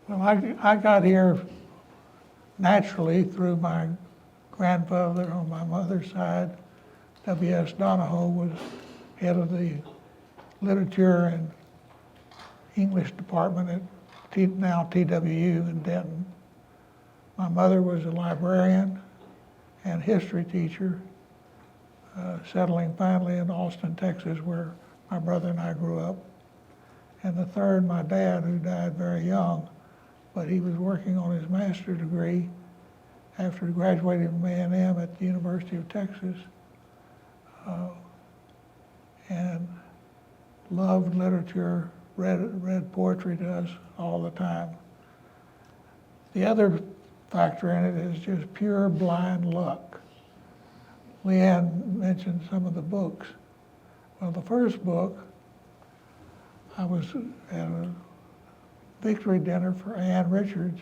Well, I got here naturally through my grandfather on my mother's side. W.S. Donahoe was head of the literature and English department at now TWU in Denton. My mother was a librarian and history teacher, settling finally in Austin, Texas, where my brother and I grew up. And the third, my dad, who died very young, but he was working on his master's degree after graduating from A&M at the University of Texas, and loved literature, read poetry to us all the time. The other factor in it is just pure blind luck. Leanne mentioned some of the books. Well, the first book, I was at a victory dinner for Ann Richards,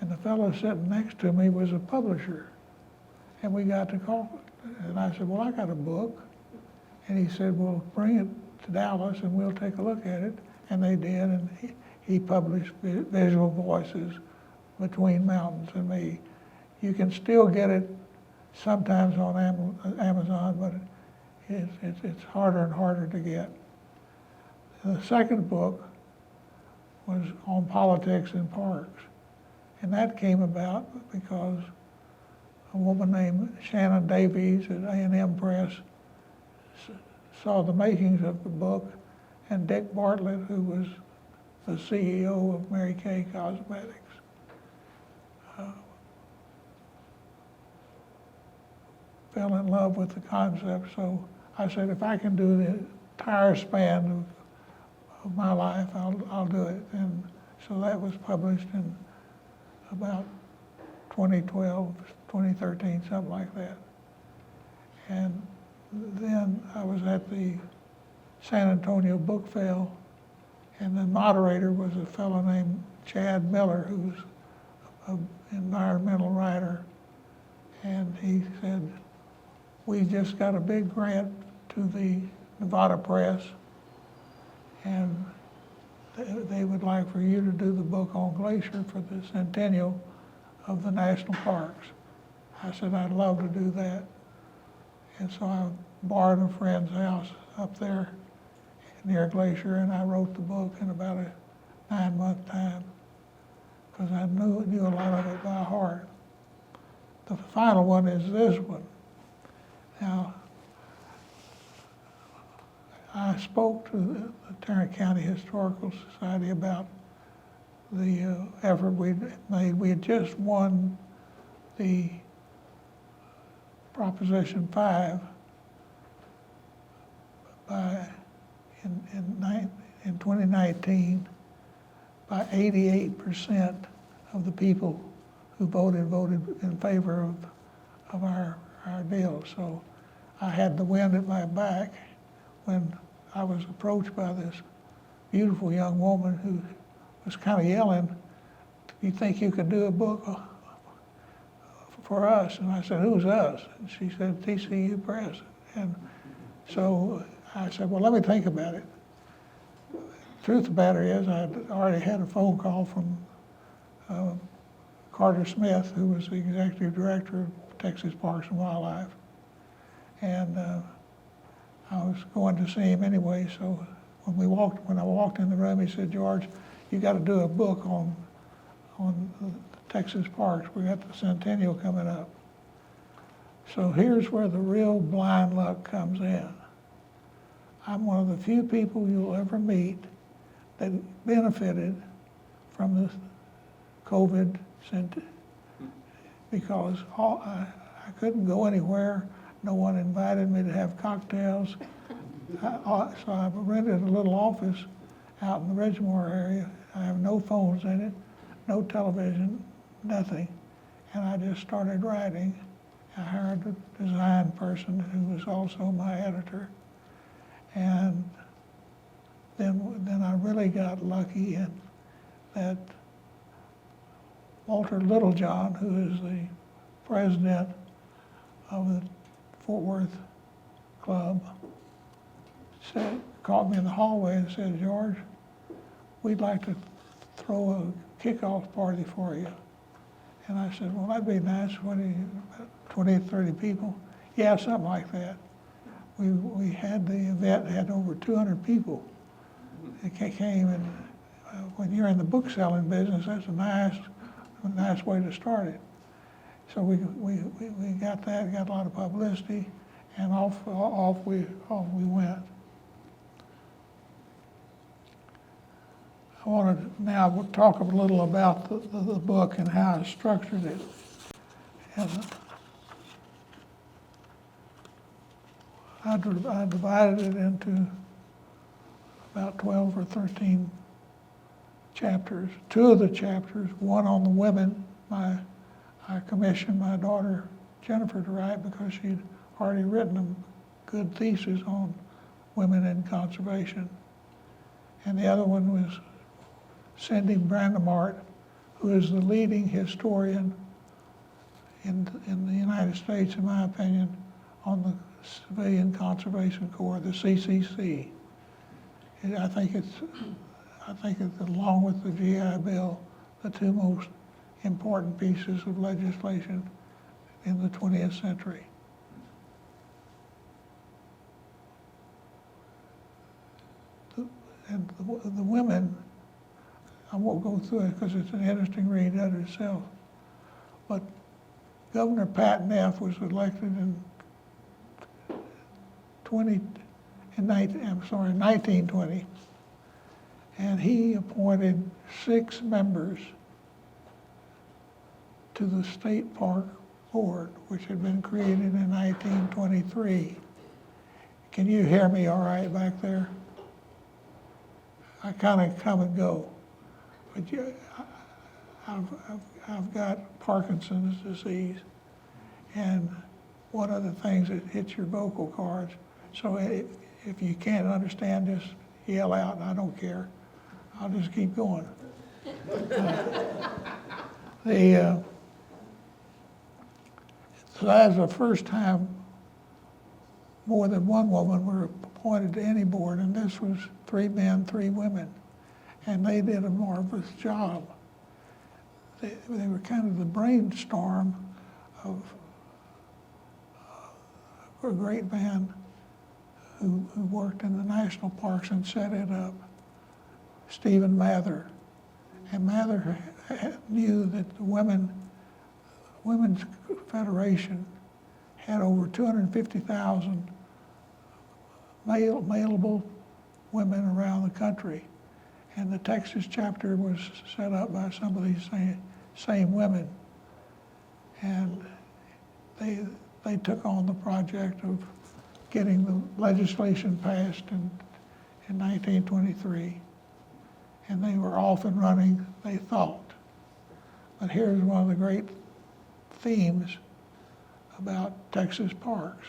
and the fellow sitting next to me was a publisher. And we got to call, and I said, well, I got a book. And he said, well, bring it to Dallas and we'll take a look at it. And they did, and he published Visual Voices, Between Mountains and Me. You can still get it sometimes on Amazon, but it's harder and harder to get. The second book was on politics in parks. And that came about because a woman named Shannon Davies at A&M Press saw the makings of the book, and Dick Bartlett, who was the CEO of Mary Kay Cosmetics, fell in love with the concept. So I said, if I can do the entire span of my life, I'll do it. And so that was published in about 2012, 2013, something like that. And then I was at the San Antonio Book Fair, and the moderator was a fellow named Chad Miller, who's an environmental writer. And he said, we just got a big grant to the Nevada Press, and they would like for you to do the book on Glacier for the centennial of the national parks. I said, I'd love to do that. And so I borrowed a friend's house up there near Glacier, and I wrote the book in about a 9-month time, because I knew a lot of it by heart. The final one is this one. Now, I spoke to the Tarrant County Historical Society about the effort we'd made. We had just won the Proposition 5 in 2019 by 88% of the people who voted in favor of our deal. So I had the wind at my back when I was approached by this beautiful young woman who was kind of yelling, you think you could do a book for us? And I said, who's us? And she said, TCU Press. And so I said, well, let me think about it. Truth of the matter is, I had already had a phone call from Carter Smith, who was the executive director of Texas Parks and Wildlife. And I was going to see him anyway, so when I walked in the room, he said, George, you got to do a book on the Texas parks. We got the centennial coming up. So here's where the real blind luck comes in. I'm one of the few people you'll ever meet that benefited from the COVID because I couldn't go anywhere. No one invited me to have cocktails. So I rented a little office out in the Ridgemore area. I have no phones in it, no television, nothing. And I just started writing. I hired a design person who was also my editor. And then I really got lucky in that Walter Littlejohn, who is the president of the Fort Worth Club, called me in the hallway and said, George, we'd like to throw a kickoff party for you. And I said, well, that'd be nice, 20, 30 people. Yeah, something like that. We had the event, had over 200 people that came, and when you're in the book selling business, that's a nice way to start it. So we got that, got a lot of publicity, and off we went. I want to now talk a little about the book and how I structured it. And I divided it into about 12 or 13 chapters. Two of the chapters, one on the women, I commissioned my daughter Jennifer to write because she'd already written a good thesis on women in conservation. And the other one was Cindy Brandemart, who is the leading historian in the United States, in my opinion, on the Civilian Conservation Corps, the CCC. I think it's along with the GI Bill, the two most important pieces of legislation in the 20th century. And the women, I won't go through it because it's an interesting read unto itself, but Governor Pat Neff was elected in 1920, and he appointed 6 members to the State Park Board, which had been created in 1923. Can you hear me all right back there? I kind of come and go, but I've got Parkinson's disease, and one of the things that hits your vocal cords. So if you can't understand, just yell out. I don't care. I'll just keep going. So that's the first time more than one woman were appointed to any board, and this was 3 men, 3 women, and they did a marvelous job. They were kind of the brainstorm of a great man who worked in the national parks and set it up, Stephen Mather. And Mather knew that the Women's Federation had over 250,000 mailable women around the country. And the Texas chapter was set up by some of these same women. And they took on the project of getting the legislation passed in 1923. And they were off and running, they thought. But here's one of the great themes about Texas parks.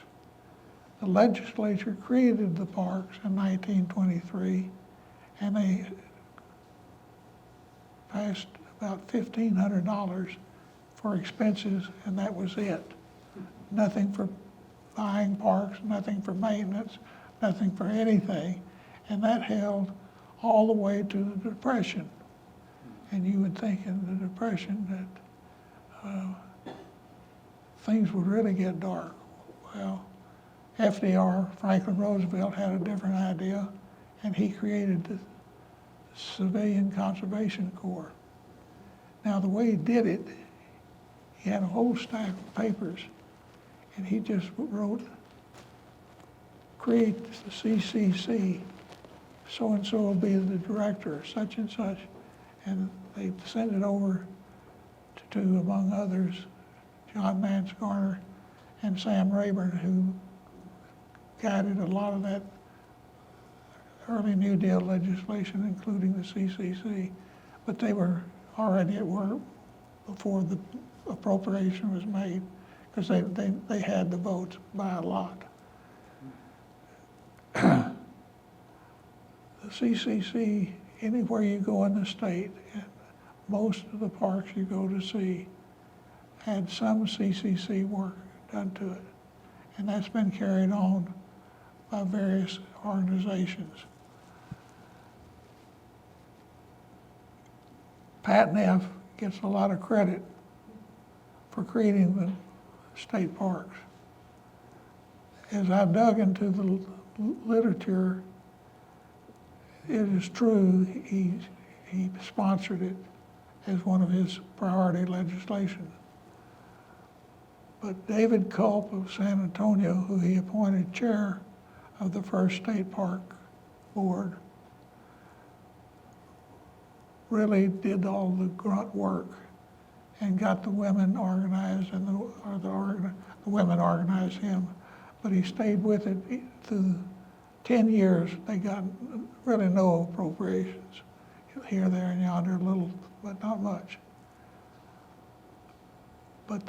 The legislature created the parks in 1923, and they passed about $1,500 for expenses, and that was it. Nothing for buying parks, nothing for maintenance, nothing for anything. And that held all the way to the Depression. And you would think in the Depression that things would really get dark. Well, FDR, Franklin Roosevelt, had a different idea, and he created the Civilian Conservation Corps. Now, the way he did it, he had a whole stack of papers, and he just wrote, create the CCC, so-and-so will be the director, such and such, and they sent it over to among others, John Nance Garner and Sam Rayburn, who guided a lot of that early New Deal legislation, including the CCC. But they were already at work before the appropriation was made, because they had the votes by a lot. The CCC, anywhere you go in the state, and most of the parks you go to see, had some CCC work done to it. And that's been carried on by various organizations. Pat Neff gets a lot of credit for creating the state parks. As I've dug into the literature, it is true he sponsored it as one of his priority legislation. But David Culp of San Antonio, who he appointed chair of the first state park board, really did all the grunt work and got the women organized, and the women organized him. But he stayed with it through 10 years. They got really no appropriations. Here, there, and yonder, a little, but not much. But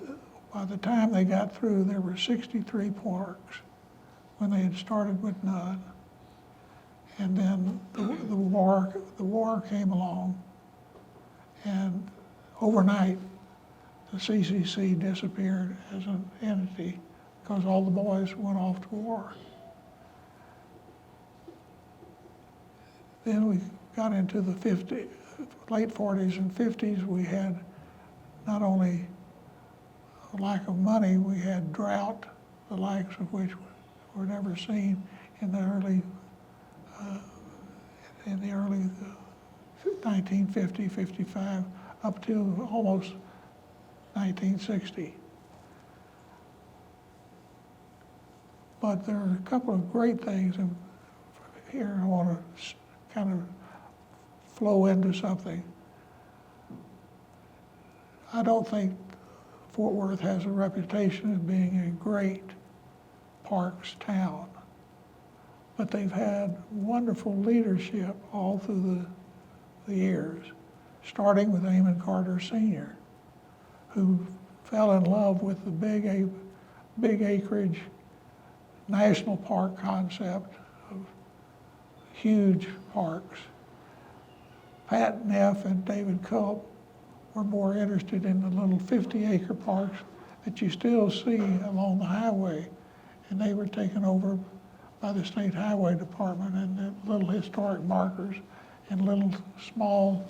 by the time they got through, there were 63 parks when they had started with none. And then the war came along, and overnight, the CCC disappeared as an entity because all the boys went off to war. Then we got into the late 40s and 50s. We had not only a lack of money, we had drought, the likes of which were never seen in the early 1950, 55, up to almost 1960. But there are a couple of great things, and here I want to kind of flow into something. I don't think Fort Worth has a reputation of being a great parks town, but they've had wonderful leadership all through the years, starting with Amon Carter Sr., who fell in love with the big acreage national park concept of huge parks. Pat Neff and David Culp were more interested in the little 50-acre parks that you still see along the highway, and they were taken over by the State Highway Department, and the little historic markers and little small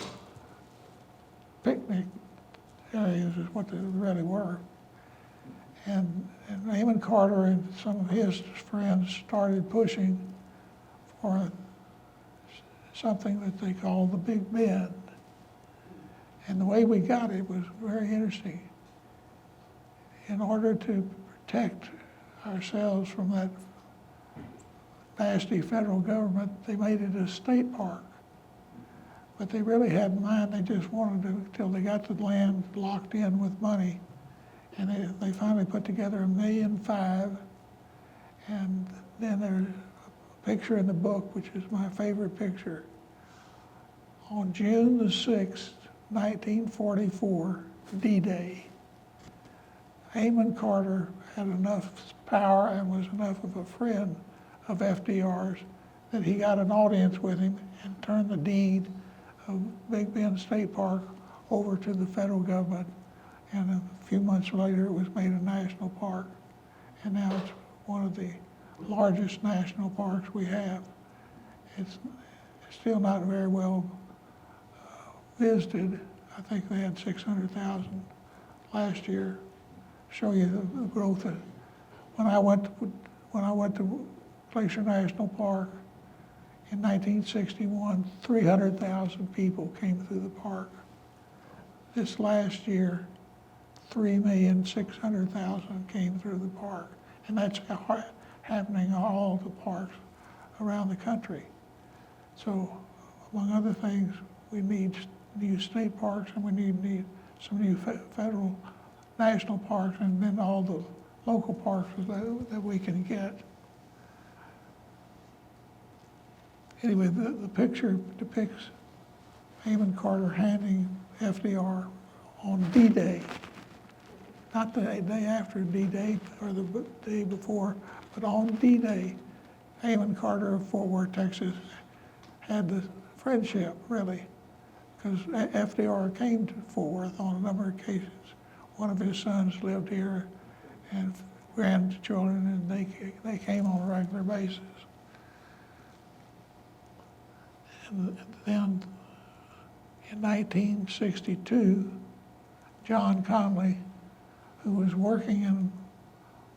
picnic areas is what they really were. And Amon Carter and some of his friends started pushing for something that they called the Big Bend. And the way we got it was very interesting. In order to protect ourselves from that nasty federal government, they made it a state park. But they really had in mind, they just wanted to, till they got the land locked in with money. And they finally put together $1.5 million. And then there's a picture in the book, which is my favorite picture. On June the 6th, 1944, D-Day, Amon Carter had enough power and was enough of a friend of FDR's that he got an audience with him and turned the deed of Big Bend State Park over to the federal government. And a few months later, it was made a national park. And now it's one of the largest national parks we have. It's still not very well visited. I think they had 600,000 last year. Show you the growth. When I went to Glacier National Park in 1961, 300,000 people came through the park. This last year, 3,600,000 came through the park. And that's happening in all the parks around the country. So, among other things, we need new state parks, and we need some new federal, national parks, and then all the local parks that we can get. Anyway, the picture depicts Amon Carter handing FDR on D-Day, not the day after D-Day or the day before, but on D-Day, Amon Carter of Fort Worth, Texas, had the friendship, really, because FDR came to Fort Worth on a number of occasions. One of his sons lived here, and grandchildren, and they came on a regular basis. And then In 1962, John Conley, who was working in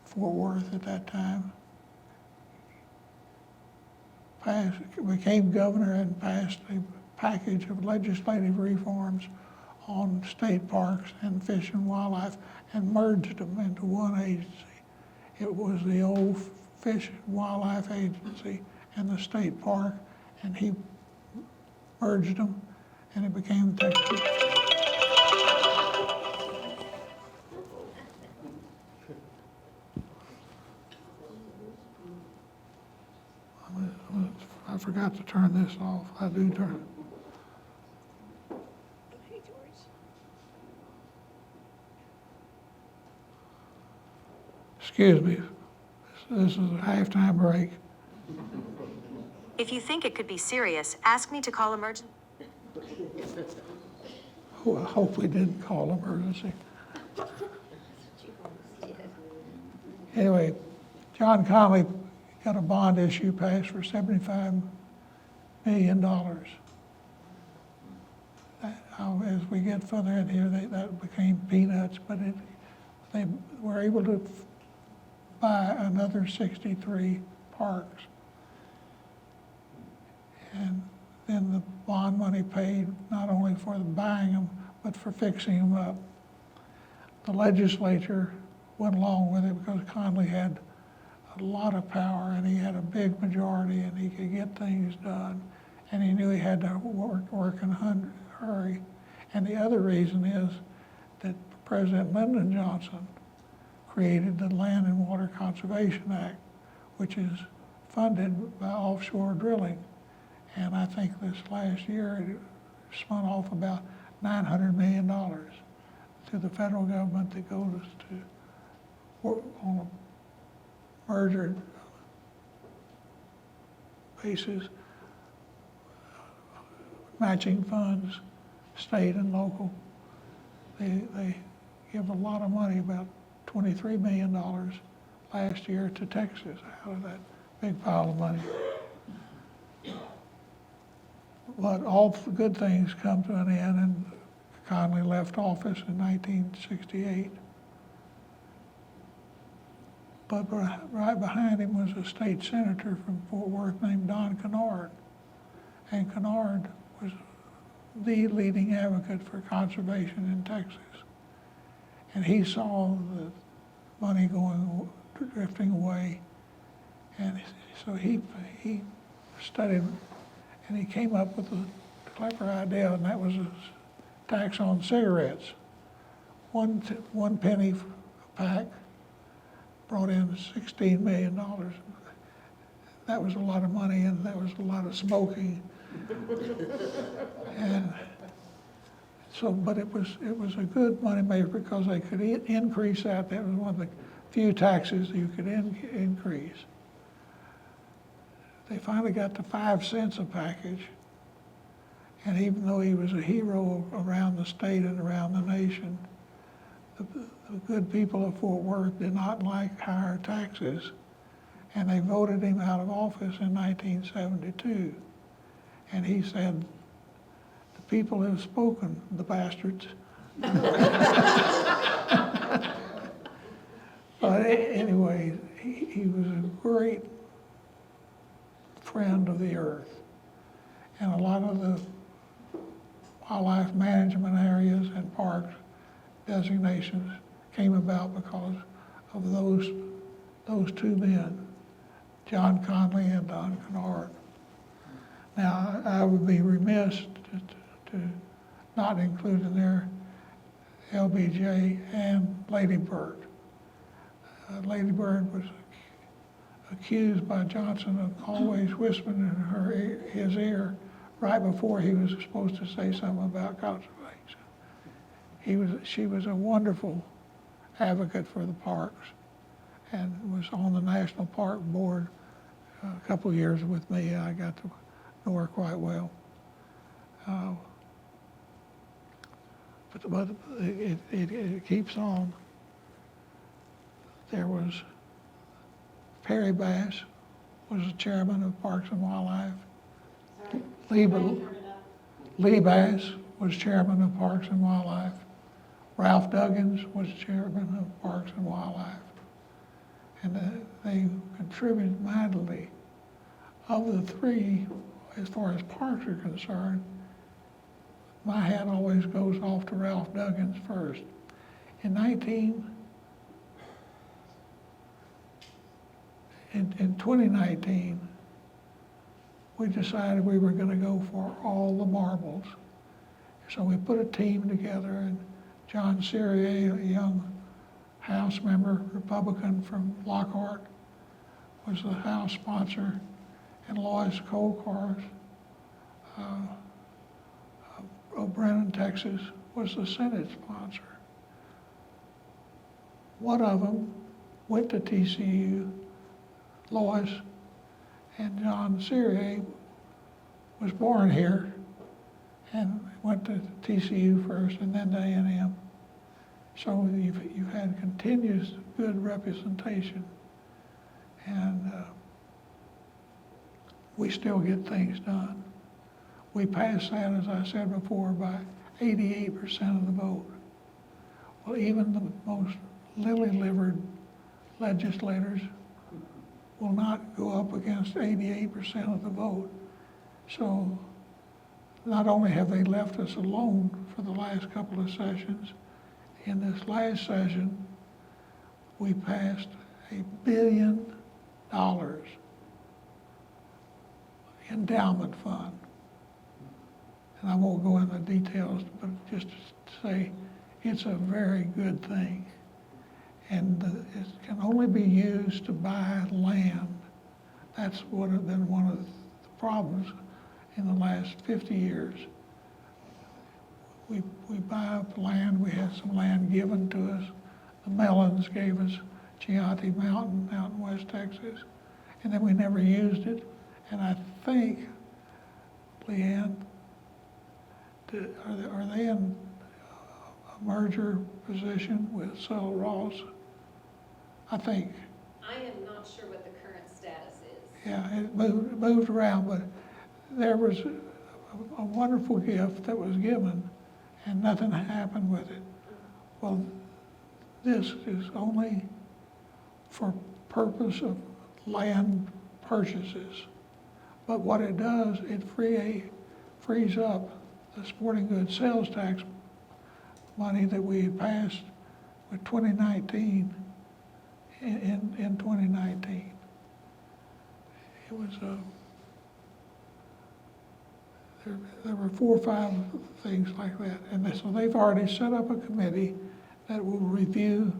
Fort Worth at that time, became governor and passed a package of legislative reforms on state parks and fish and wildlife and merged them into one agency. It was the old Fish and Wildlife Agency and the state park, and he merged them, and it became Texas. I forgot to turn this off. I do turn it. Hey, George. Excuse me. This is a halftime break. If you think it could be serious, ask me to call emergency. Oh, I hope we didn't call emergency. Anyway, John Conley got a bond issue passed for $75 million. As we get further in here, that became peanuts, but they were able to buy another 63 parks. And then the bond money paid not only for buying them, but for fixing them up. The legislature went along with it because Conley had a lot of power and he had a big majority and he could get things done. And he knew he had to work in a hurry. And the other reason is that President Lyndon Johnson created the Land and Water Conservation Act, which is funded by offshore drilling. And I think this last year it spun off about $900 million to the federal government that goes to work on a merger basis, matching funds, state and local. They give a lot of money, about $23 million last year to Texas out of that big pile of money. But all good things come to an end, and Conley left office in 1968. But right behind him was a state senator from Fort Worth named Don Kennard. And Kennard was the leading advocate for conservation in Texas. And he saw the money drifting away. And so he studied, and he came up with a clever idea, and that was a tax on cigarettes. One penny a pack brought in $16 million. That was a lot of money, and there was a lot of smoking. And so, but it was a good money maker because they could increase that. That was one of the few taxes you could increase. They finally got to 5 cents a package. And even though he was a hero around the state and around the nation, the good people of Fort Worth did not like higher taxes. And they voted him out of office in 1972. And he said, "The people have spoken, the bastards." But anyway, he was a great friend of the earth. And a lot of the wildlife management areas and parks designations came about because of those two men, John Conley and Don Kennard. Now, I would be remiss to not include in there LBJ and Lady Bird. Lady Bird was accused by Johnson of always whispering in his ear right before he was supposed to say something about conservation. She was a wonderful advocate for the parks and was on the National Park Board a couple of years with me. I got to know her quite well. But it keeps on. There was Perry Bass was the chairman of Parks and Wildlife. Lee Bass was chairman of Parks and Wildlife. Ralph Duggins was chairman of Parks and Wildlife. And they contributed mightily. Of the three, as far as parks are concerned, my hat always goes off to Ralph Duggins first. In 2019, we decided we were going to go for all the marbles. So we put a team together, and John Serrier, a young House member, Republican from Lockhart, was the House sponsor, and Lois Colcars of Brennan, Texas, was the Senate sponsor. One of them went to TCU, Lois, and John Serrier was born here and went to TCU first and then to A&M. So you've had continuous good representation, and we still get things done. We passed that, as I said before, by 88% of the vote. Well, even the most lily-livered legislators will not go up against 88% of the vote. So not only have they left us alone for the last couple of sessions, in this last session, we passed $1 billion endowment fund. And I won't go into details, but just to say it's a very good thing. And it can only be used to buy land. That's what has been one of the problems in the last 50 years. We buy up land. We had some land given to us. The Mellons gave us Chianti Mountain out in West Texas, and then we never used it. And I think, Leanne, are they in a merger position with Cell Ross? I think. I am not sure what the current status is. Yeah, it moved around, but there was a wonderful gift that was given, and nothing happened with it. Well, this is only for purpose of land purchases. But what it does, it frees up the sporting goods sales tax money that we had passed with 2019 in 2019. It was there were 4 or 5 things like that, and so they've already set up a committee that will review,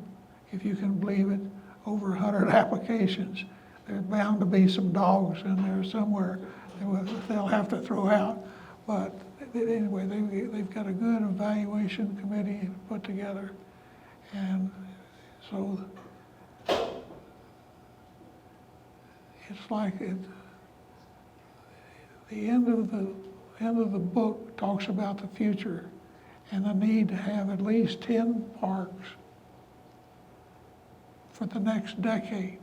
if you can believe it, over 100 applications. There's bound to be some dogs in there somewhere that they'll have to throw out. But anyway, they've got a good evaluation committee put together, and so it's like the end of the book talks about the future and the need to have at least 10 parks for the next decade.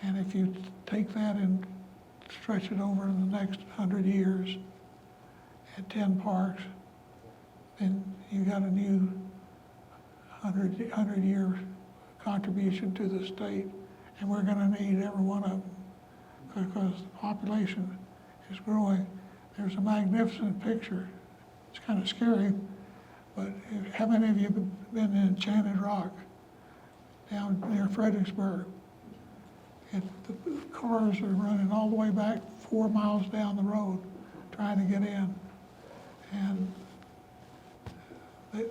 And if you take that and stretch it over in the next 100 years at 10 parks, then you got a new 100-year contribution to the state. And we're gonna need every one of them because the population is growing. There's a magnificent picture. It's kind of scary, but how many of you have been in Enchanted Rock down near Fredericksburg? The cars are running all the way back 4 miles down the road trying to get in. And they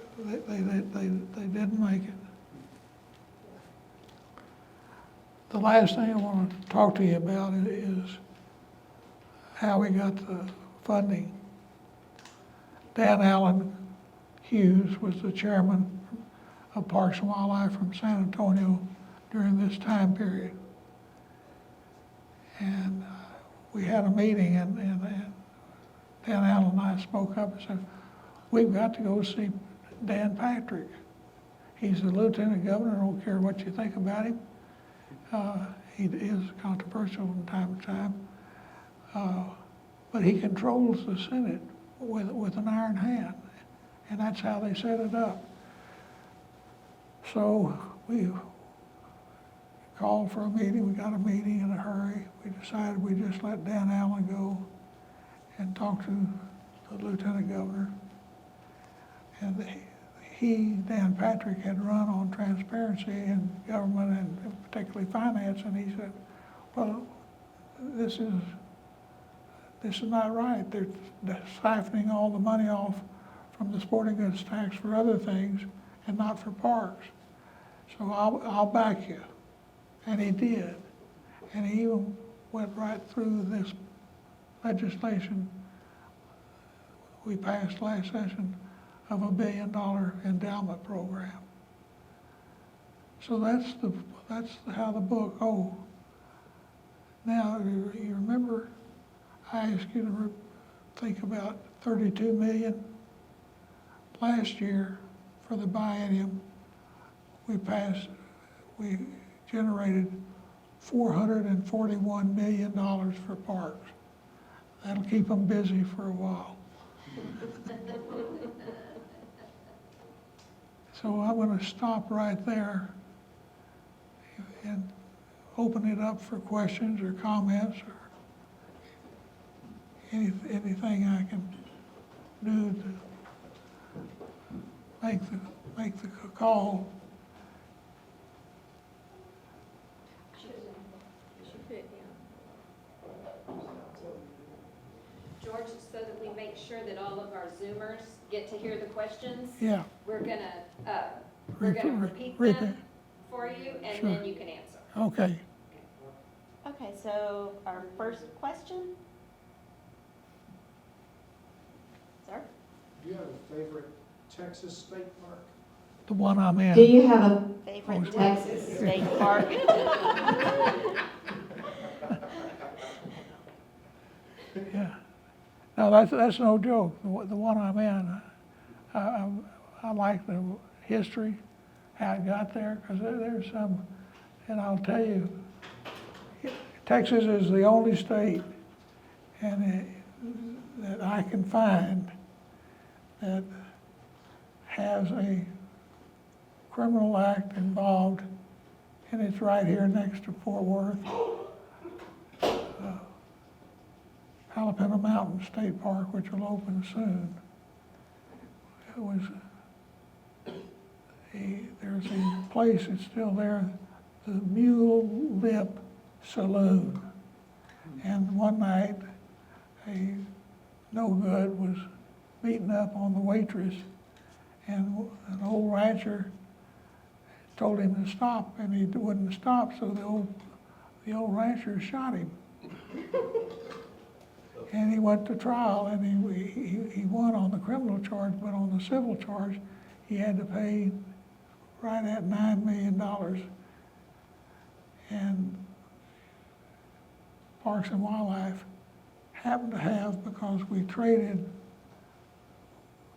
didn't make it. The last thing I want to talk to you about is how we got the funding. Dan Allen Hughes was the chairman of Parks and Wildlife from San Antonio during this time period. And we had a meeting, and Dan Allen and I spoke up and said, we've got to go see Dan Patrick. He's the lieutenant governor, I don't care what you think about him. He is controversial from time to time, but he controls the Senate. with an iron hand, and that's how they set it up. So we called for a meeting, we got a meeting in a hurry. We decided we just let Dan Allen go and talk to the Lieutenant Governor. And Dan Patrick, had run on transparency in government and particularly finance, and he said, well, this is not right. They're siphoning all the money off from the sporting goods tax for other things and not for parks. So I'll back you. And he did. And he even went right through this legislation we passed last session of $1 billion endowment program. So that's how the book, now you remember I asked you to think about 32 million. Last year for the biennium, we generated $441 million for parks. That'll keep them busy for a while. So I'm going to stop right there and open it up for questions or comments or anything I can do to make the call. George, so that we make sure that all of our Zoomers get to hear the questions. Yeah. We're gonna repeat Repeat. them for you, and Sure. then you can answer. Okay. Okay, so our first question. Sir? Do you have a favorite Texas state park? The one I'm in. Do you have a Favorite Oh, Texas state park? Yeah. No, that's no joke. The one I'm in, I like the history, how it got there, because there's some, and I'll tell you, Texas is the only state that I can find that has a criminal act involved, and it's right here next to Fort Worth. Jalapeno Mountain State Park, which will open soon. There's a place that's still there, the Mule Lip Saloon. And one night, a no-good was beating up on the waitress, and an old rancher told him to stop, and he wouldn't stop, so the old rancher shot him. And he went to trial, and he won on the criminal charge, but on the civil charge, he had to pay right at $9 million. And Parks and Wildlife happened to have, because we traded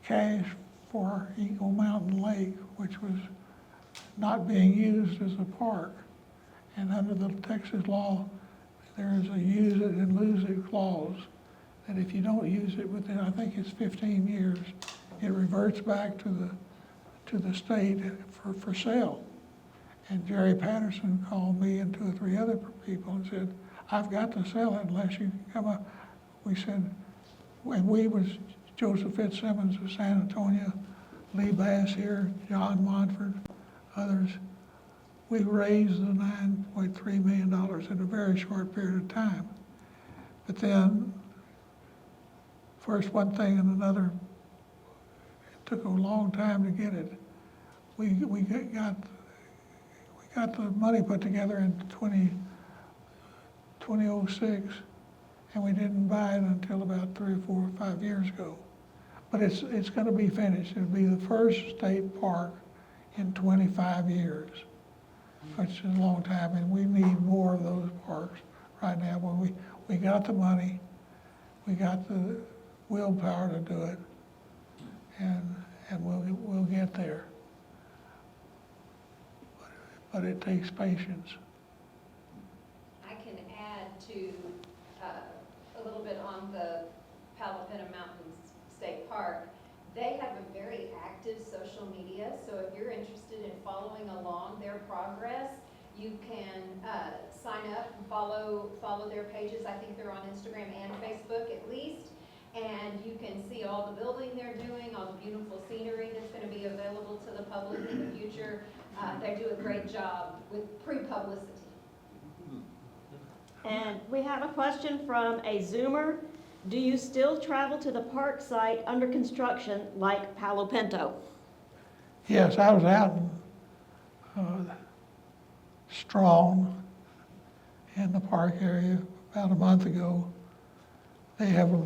cash for Eagle Mountain Lake, which was not being used as a park. And under the Texas law, there is a use it and lose it clause, that if you don't use it within, I think it's 15 years, it reverts back to the state for sale. And Jerry Patterson called me and 2 or 3 other people and said, I've got to sell it unless you can come up. We said, and we was Joseph Fitzsimmons of San Antonio, Lee Bass here, John Montford, others. We raised the $9.3 million in a very short period of time. But then, first one thing and another, it took a long time to get it. We got the money put together in 2006, and we didn't buy it until about 3 or 4 or 5 years ago. But it's going to be finished. It'll be the first state park in 25 years, which is a long time, and we need more of those parks right now. When we got the money, we got the willpower to do it, and we'll get there. But it takes patience. I can add to a little bit on the Jalapeno Mountain State Park, they have a very active social media, so if you're interested in following along their progress, you can sign up and follow their pages. I think they're on Instagram and Facebook at least. And you can see all the building they're doing, all the beautiful scenery that's going to be available to the public in the future. They do a great job with pre-publicity. And we have a question from a Zoomer. Do you still travel to the park site under construction like Palo Pinto? Yes, I was out in Strong in the park area about a month ago. They have a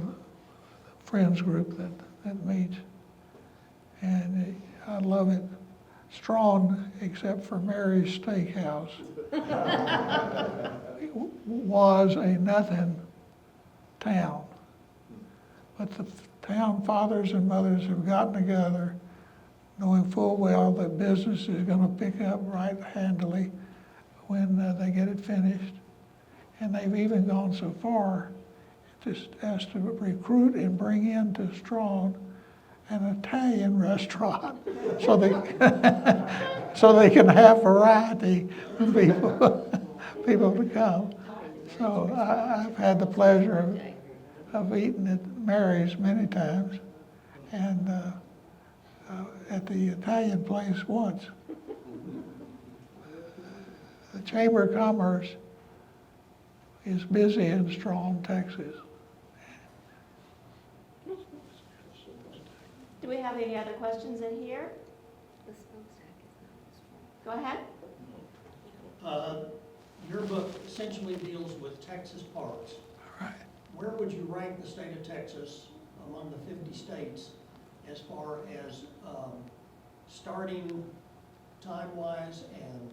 friends group that meets, and I love it. Strong, except for Mary's Steakhouse, was a nothing town. But the town fathers and mothers have gotten together, knowing full well that business is going to pick up right handily when they get it finished. And they've even gone so far as to recruit and bring into Strong an Italian restaurant so they can have variety of people to come. So I've had the pleasure of eating at Mary's many times, and at the Italian place once. The Chamber of Commerce is busy in Strong, Texas. Do we have any other questions in here? Go ahead. Your book essentially deals with Texas parks. Right. Where would you rank the state of Texas among the 50 states as far as starting time-wise and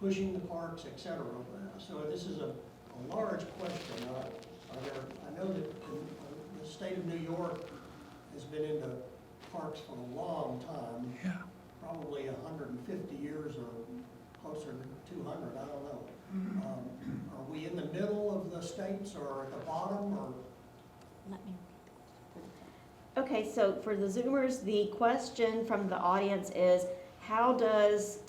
pushing the parks, et cetera? So this is a large question. I know that the state of New York has been into parks for a long time, Yeah. probably 150 years or closer to 200, I don't know. Are we in the middle of the states or at the bottom, or? Okay, so for the Zoomers, the question from the audience is, how does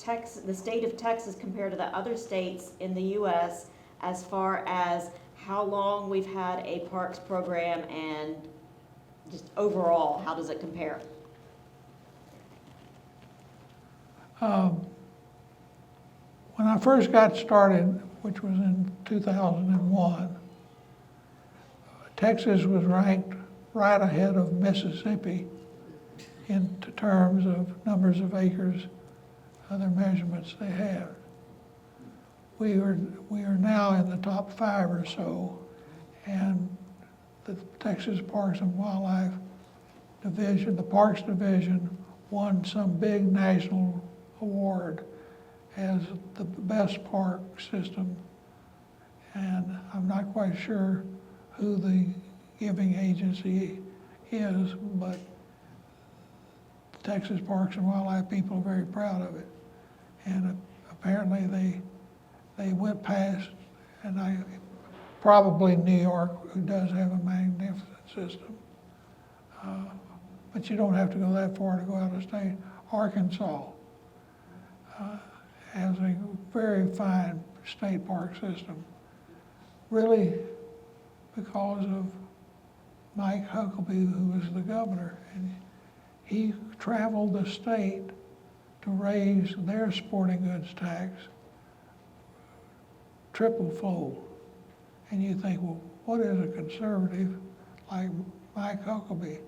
the state of Texas compare to the other states in the U.S. as far as how long we've had a parks program and just overall, how does it compare? When I first got started, which was in 2001, Texas was ranked right ahead of Mississippi in terms of numbers of acres, other measurements they have. We are now in the top 5 or so, and the Texas Parks and Wildlife Division, the Parks Division, won some big national award as the best park system, and I'm not quite sure who the giving agency is, but the Texas Parks and Wildlife people are very proud of it. And apparently they went past, and probably New York, who does have a magnificent system. But you don't have to go that far to go out of state. Arkansas has a very fine state park system, really because of Mike Huckabee, who was the governor. And he traveled the state to raise their sporting goods tax triple-fold. And you think, well, what is a conservative like Mike Huckabee?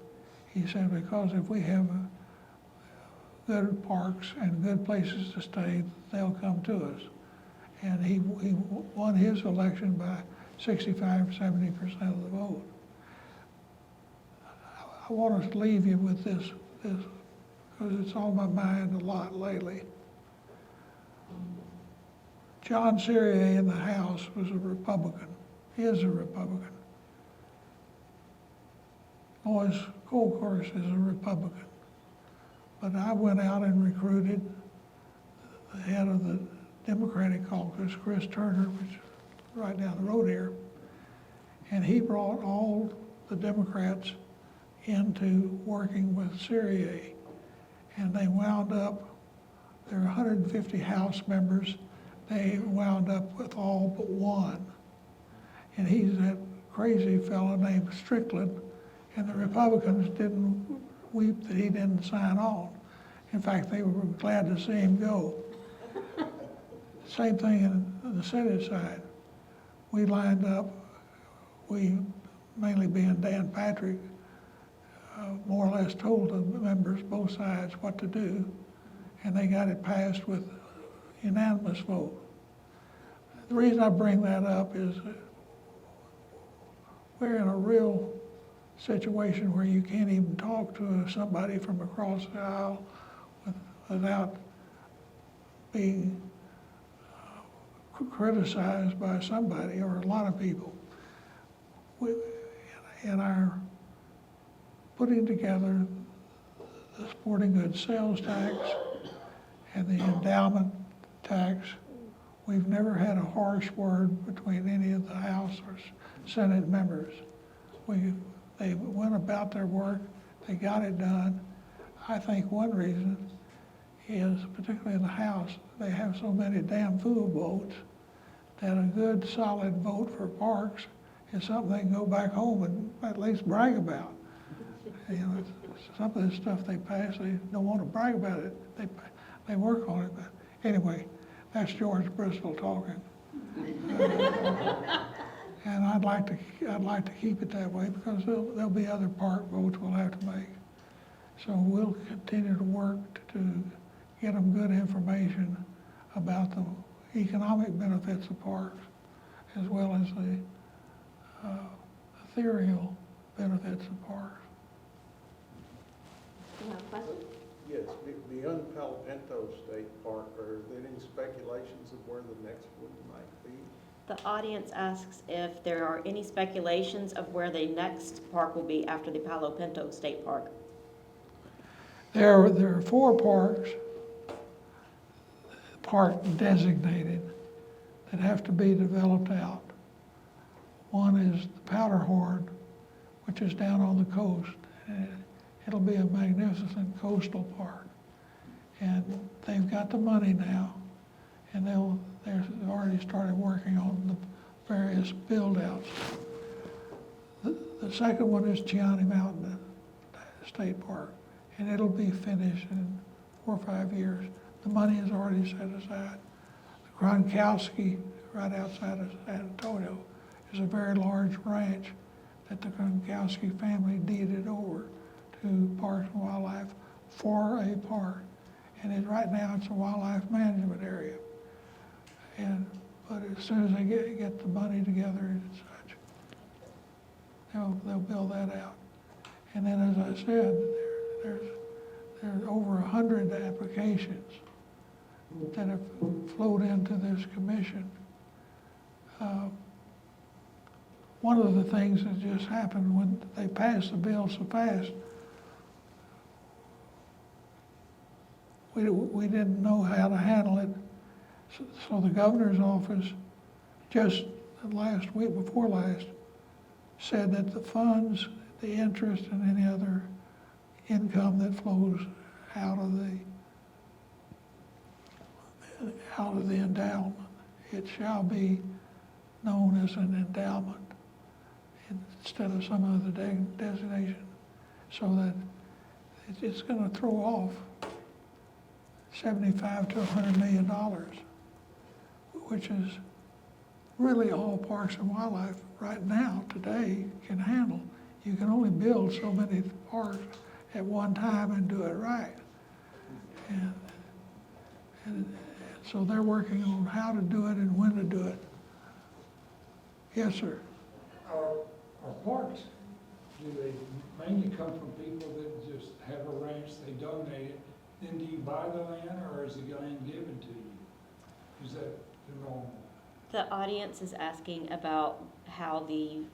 He said, because if we have good parks and good places to stay, they'll come to us. And he won his election by 65-70% of the vote. I want to leave you with this because it's on my mind a lot lately. John Syrier in the House was a Republican, is a Republican. Lois Colcourse is a Republican. But I went out and recruited the head of the Democratic caucus, Chris Turner, which is right down the road here, and he brought all the Democrats into working with Syria. And they wound up, there are 150 House members, they wound up with all but one. And he's that crazy fellow named Strickland, and the Republicans didn't weep that he didn't sign on. In fact, they were glad to see him go. Same thing in the Senate side. We lined up, we, mainly being Dan Patrick, more or less told the members, both sides, what to do, and they got it passed with unanimous vote. The reason I bring that up is that we're in a real situation where you can't even talk to somebody from across the aisle without being criticized by somebody or a lot of people. In our putting together the sporting goods sales tax and the endowment tax, we've never had a harsh word between any of the House or Senate members. They went about their work, they got it done. I think one reason is, particularly in the House, they have so many damn fool votes that a good solid vote for parks is something they can go back home and at least brag about. You know, some of the stuff they pass, they don't want to brag about it. They work on it, but anyway, that's George Bristol talking. And I'd like to keep it that way because there'll be other park votes we'll have to make. So we'll continue to work to get them good information about the economic benefits of parks as well as the ethereal benefits of parks. You have a question? Yes, beyond Palo Pinto State Park, are there any speculations of where the next one might be? The audience asks if there are any speculations of where the next park will be after the Palo Pinto State Park. There are 4 park designated that have to be developed out. One is the Powderhorn, which is down on the coast. It'll be a magnificent coastal park. And they've got the money now, and they've already started working on the various build-outs. The second one is Chiani Mountain State Park, and it'll be finished in 4 or 5 years. The money is already set aside. The Gronkowski, right outside of San Antonio, is a very large ranch that the Gronkowski family deeded over to Parks and Wildlife for a park. And right now it's a wildlife management area. But as soon as they get the money together and such, they'll build that out. And then, as I said, there's over 100 applications that have flowed into this commission. One of the things that just happened when they passed the bill so fast, we didn't know how to handle it. So the governor's office, just last week, before last, said that the funds, the interest, and any other income that flows out of the endowment, it shall be known as an endowment instead of some other designation, so that it's going to throw off $75 to $100 million, which is really all Parks and Wildlife right now, today, can handle. You can only build so many parks at one time and do it right. And so they're working on how to do it and when to do it. Yes, sir. Our parks, do they mainly come from people that just have a ranch, they donate it, then do you buy the land or is the land given to you? Is that the normal? The audience is asking about how the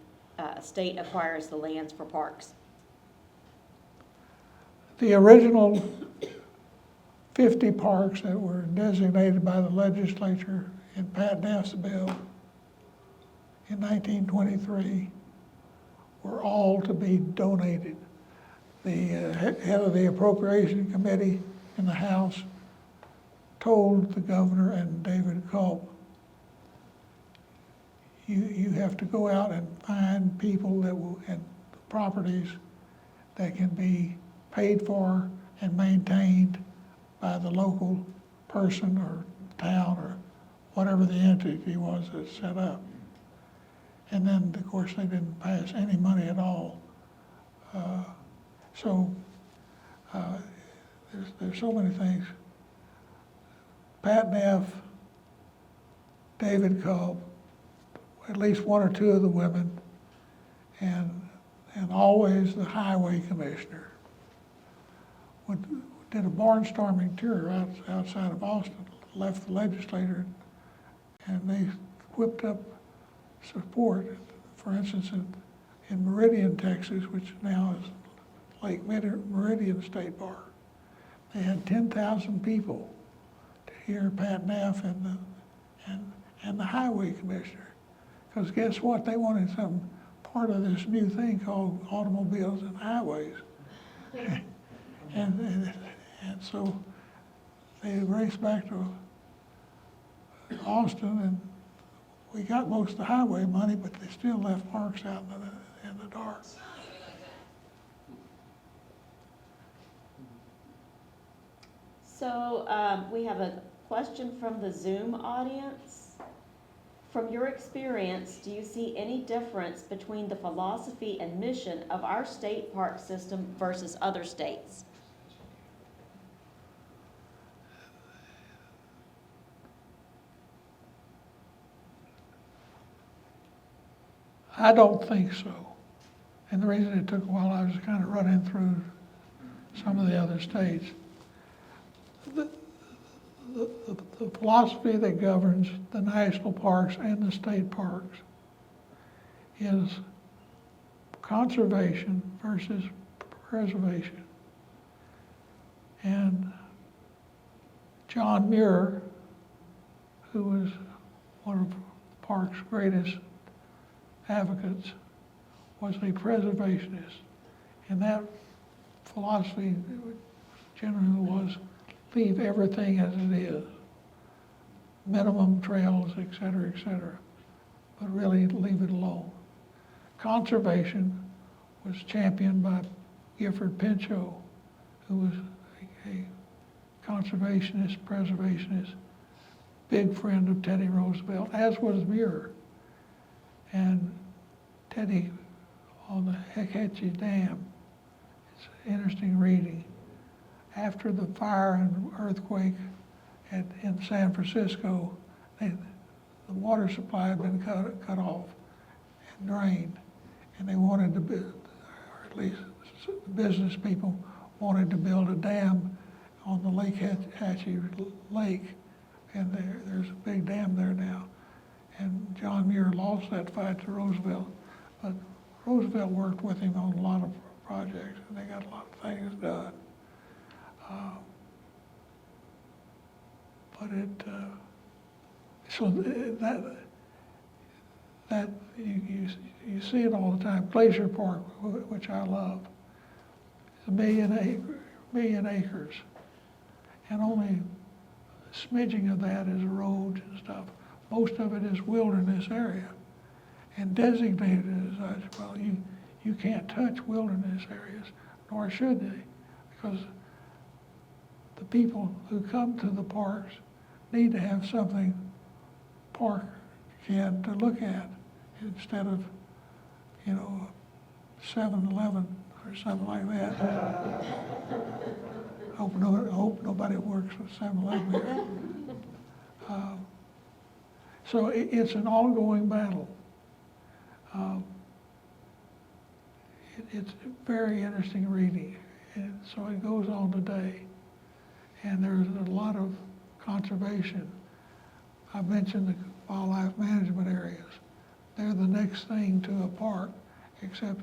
state acquires the lands for parks. The original 50 parks that were designated by the legislature in Pat Neff's bill in 1923 were all to be donated. head of the Appropriation Committee in the House told the governor and David Culp, you have to go out and find people that will, and properties that can be paid for and maintained by the local person or town or whatever the entity was that's set up. And then, of course, they didn't pass any money at all. There's so many things. Pat Neff, David Culp, at least one or two of the women, and always the highway commissioner did a barnstorming tour outside of Austin, left the legislature, and they whipped up support. For instance, in Meridian, Texas, which now is Lake Meridian State Park, they had 10,000 people to hear Pat Neff and the highway commissioner. Because guess what? They wanted some part of this new thing called automobiles and highways. and so they raced back to Austin, and we got most of the highway money, but they still left parks out in the dark. So we have a question from the Zoom audience. From your experience, do you see any difference between the philosophy and mission of our state park system versus other states? I don't think so. And the reason it took a while, I was kind of running through some of the other states. The philosophy that governs the national parks and the state parks is conservation versus preservation. And John Muir, who was one of the park's greatest advocates, was a preservationist. And that philosophy generally was leave everything as it is. Minimum trails, et cetera, but really leave it alone. Conservation was championed by Gifford Pinchot, who was a conservationist, preservationist, big friend of Teddy Roosevelt, as was Muir. And Teddy, on the Hetchy Dam, it's interesting reading. After the fire and earthquake in San Francisco, the water supply had been cut off and drained. And they wanted to build, or at least business people wanted to build a dam on the Hetchy Lake. And there's a big dam there now. And John Muir lost that fight to Roosevelt. But Roosevelt worked with him on a lot of projects, and they got a lot of things done. So that you see it all the time. Glacier Park, which I love, is 1 million acres, and only a smidging of that is roads and stuff. Most of it is wilderness area, and designated as such. Well, you can't touch wilderness areas, nor should they, because the people who come to the parks need to have something park can to look at instead of, 7-Eleven or something like that. Hope nobody works with 7-Eleven here. So it's an ongoing battle. It's very interesting reading, and so it goes on today. And there's a lot of conservation. I mentioned the wildlife management areas. They're the next thing to a park, except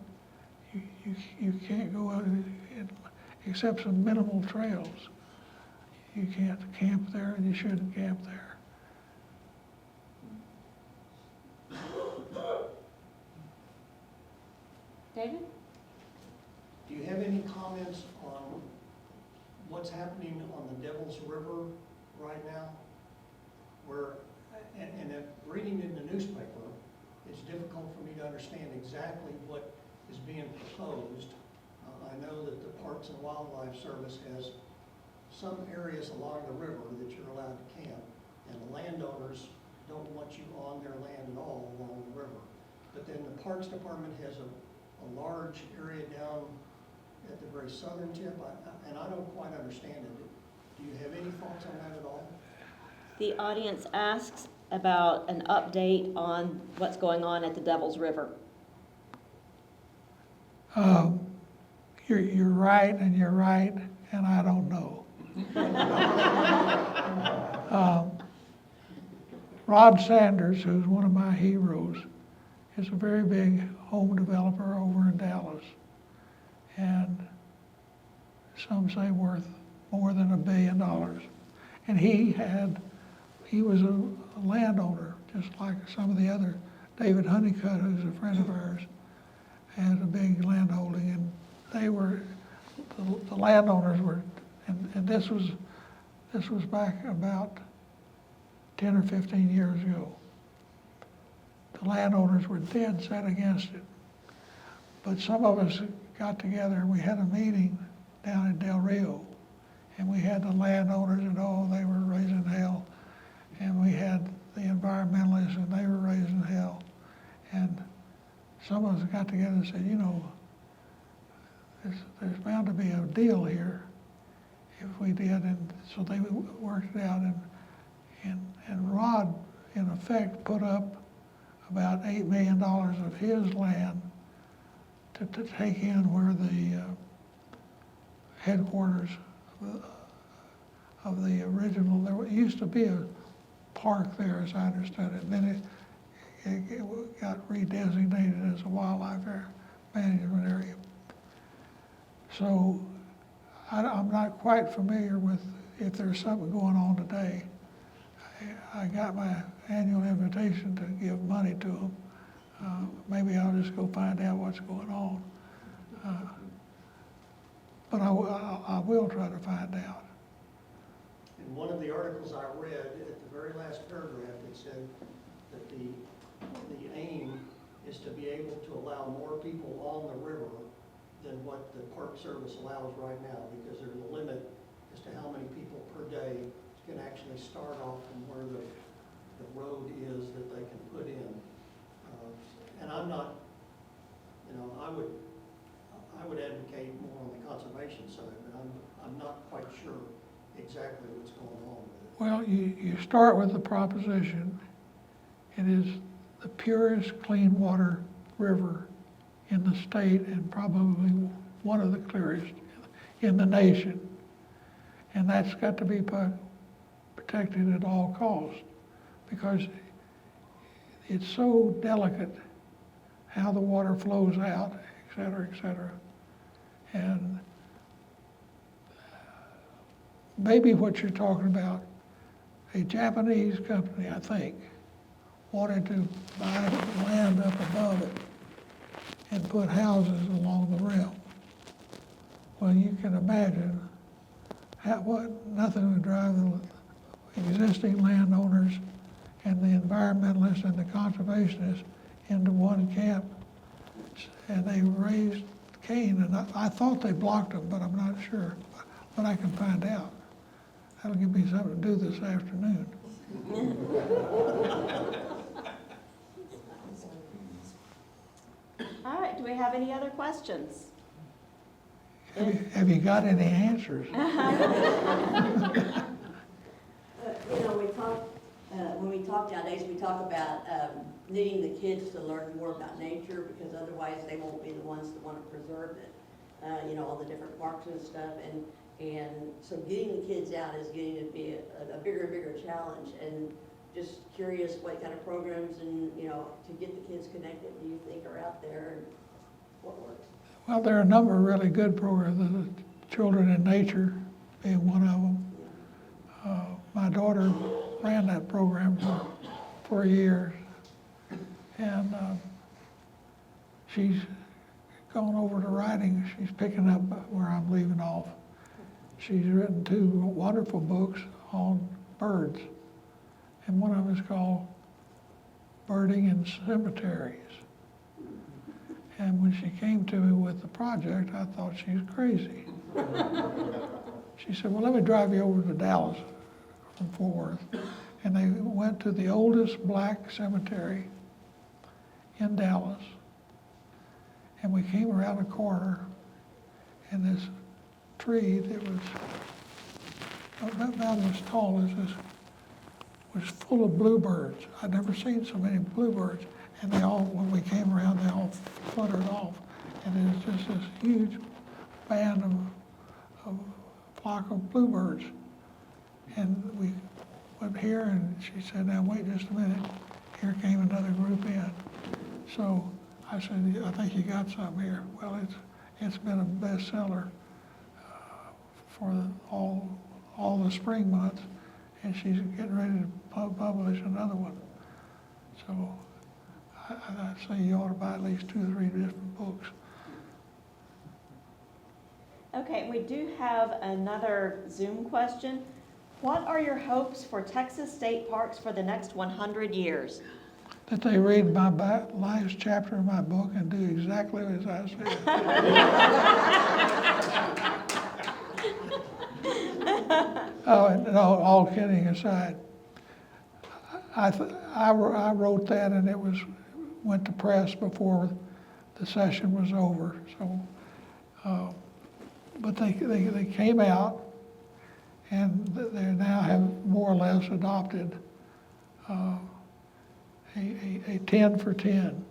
you can't go out except some minimal trails. You can't camp there, and you shouldn't camp there. David? Do you have any comments on what's happening on the Devil's River right now? Where, and if reading in the newspaper, it's difficult for me to understand exactly what is being proposed. I know that the Parks and Wildlife Service has some areas along the river that you're allowed to camp, and the landowners don't want you on their land at all along the river. But then the Parks Department has a large area down at the very southern tip, and I don't quite understand it. Do you have any thoughts on that at all? The audience asks about an update on what's going on at the Devil's River. You're right, and I don't know. Rod Sanders, who's one of my heroes, is a very big home developer over in Dallas, and some say worth more than $1 billion. And he was a landowner, just like some of the other. David Honeycutt, who's a friend of ours, has a big landholding, and they were, the landowners were, and this was back about 10 or 15 years ago. The landowners were dead set against it. But some of us got together and we had a meeting down in Del Rio, and we had the landowners and they were raising hell, and we had the environmentalists and they were raising hell. And some of us got together and said, you know, there's bound to be a deal here if we did. And so they worked it out, and Rod, in effect, put up about $8 million of his land to take in where the headquarters of the original, there used to be a park there, as I understood it, and then it got redesignated as a wildlife management area. So I'm not quite familiar with if there's something going on today. I got my annual invitation to give money to them. Maybe I'll just go find out what's going on. But I will try to find out. In one of the articles I read, at the very last paragraph, it said that the aim is to be able to allow more people on the river than what the Park Service allows right now, because there's a limit as to how many people per day can actually start off from where the road is that they can put in. And I'm not, you know, I would advocate more on the conservation side, but I'm not quite sure exactly what's going on with it. Well, you start with the proposition, it is the purest clean water river in the state and probably one of the clearest in the nation. And that's got to be protected at all costs, because it's so delicate how the water flows out, et cetera, et cetera. And maybe what you're talking about, a Japanese company, I think, wanted to buy land up above it and put houses along the rim. Well, you can imagine nothing would drive the existing landowners and the environmentalists and the conservationists into one camp. And they raised Cain, and I thought they blocked them, but I'm not sure. But I can find out. That'll give me something to do this afternoon. All right, do we have any other questions? Have you got any answers? You know, when we talk nowadays, we talk about needing the kids to learn more about nature, because otherwise they won't be the ones that want to preserve it. You know, all the different parks and stuff, and so getting the kids out is getting to be a bigger and bigger challenge. And just curious what kind of programs and, you know, to get the kids connected do you think are out there, and what works? Well, there are a number of really good programs. The Children in Nature being one of them. My daughter ran that program for years, and she's gone over to writing. She's picking up where I'm leaving off. She's written 2 wonderful books on birds, and one of them is called Birding in Cemeteries. And when she came to me with the project, I thought she was crazy. She said, well, let me drive you over to Dallas from Fort Worth. And they went to the oldest black cemetery in Dallas. And we came around a corner, and this tree that was about as tall as this was full of bluebirds. I'd never seen so many bluebirds. And they all, when we came around, they all fluttered off. And it was just this huge band of flock of bluebirds. And we went here, and she said, now wait just a minute. Here came another group in. So I said, I think you got something here. Well, it's been a bestseller for all the spring months, and she's getting ready to publish another one. So I'd say you ought to buy at least 2 or 3 different books. Okay, we do have another Zoom question. What are your hopes for Texas state parks for the next 100 years? That they read my last chapter of my book and do exactly as I said. Oh, and no, all kidding aside, I wrote that, and it went to press before the session was over. So, but they came out, and they now have more or less adopted a 10 for 10,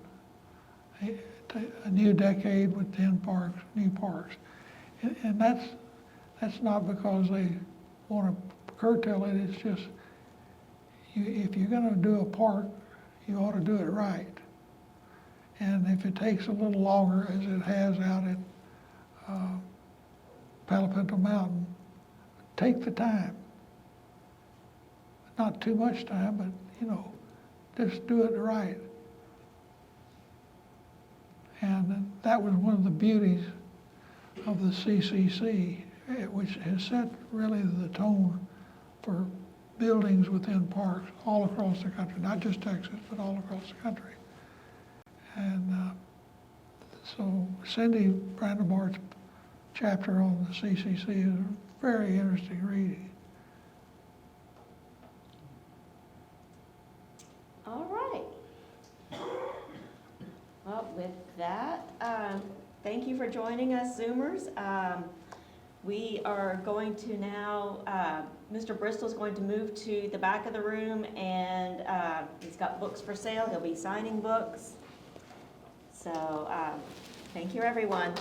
a new decade with 10 parks, new parks, and that's not because they want to curtail it. It's just if you're going to do a park, you ought to do it right. And if it takes a little longer, as it has out at Palo Pinto Mountain, take the time. Not too much time, but just do it right. And that was one of the beauties of the CCC, which has set really the tone for buildings within parks all across the country, not just Texas, but all across the country. And so Cindy Brandemart's chapter on the CCC is very interesting reading. All right. Well, with that, thank you for joining us, Zoomers. We are going to now, Mr. Bristol's going to move to the back of the room, and he's got books for sale. He'll be signing books. So thank you, everyone.